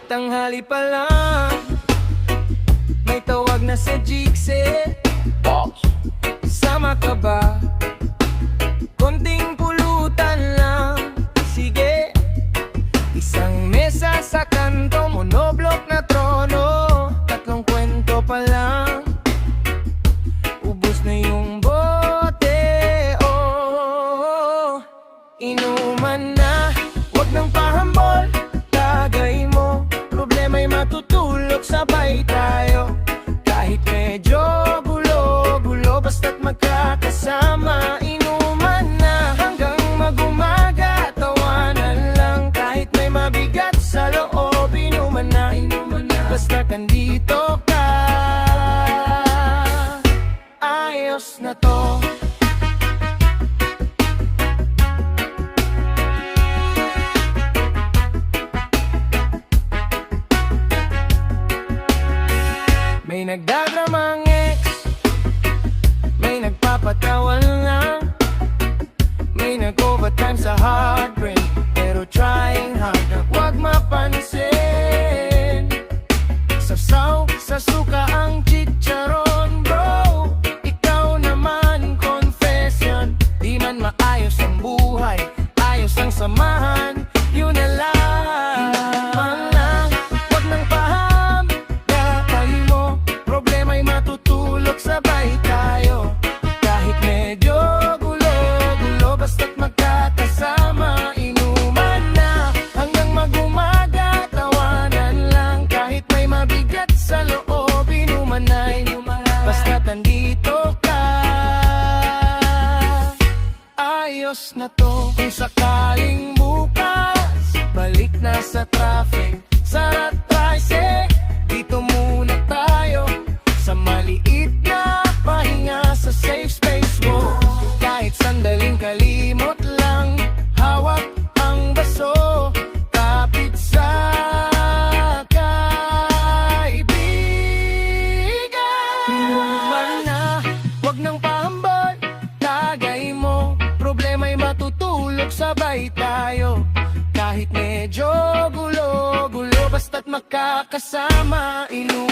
Tanghali pa lang, may tawag na sa Jigsaw. Sama ka ba? Konting pulutan lang, sige. Isang mesa sa kanto, monoblok na trono. Tatlong kwento pa lang, ubos na yung bote. Oh, inuman na, wag nang pahambol. Tagay mo, problema'y matutulog, sabay tayo. Kahit medyo gulo-gulo, basta't magkakasama. Inuman na hanggang mag-umaga, tawanan lang kahit may mabigat sa loob. Inuman na, basta't nandito ka. Ayos na to. May nagdadramang ex, may nagpapatawan lang, may nag-overtime sa heartbreak, pero trying hard na huwag mapansin. Sasaw sa suka ang chicharon, bro. Ikaw naman, confession. Di man maayos ang buhay, ayos ang samahan, yun na lang. Sabay tayo, kahit medyo gulo-gulo, basta't magkakasama. Inuman na hanggang mag-umaga, tawanan lang kahit may mabigat sa loob. Inuman na, basta't nandito ka. Ayos na to. Kung sakaling bukas, balik na sa traffic, sa rat-trice, dito muna tayo sa maliit na pahinga, sa safe space mo. Kahit sandaling kalimot lang, hawak ang baso, kapit sa kaibigan. Inuman na, wag nang pahambal, tagay mo, problema'y matutulog, sabay tayo. Kahit medyo gulo-gulo, basta't magkakasama. Inuman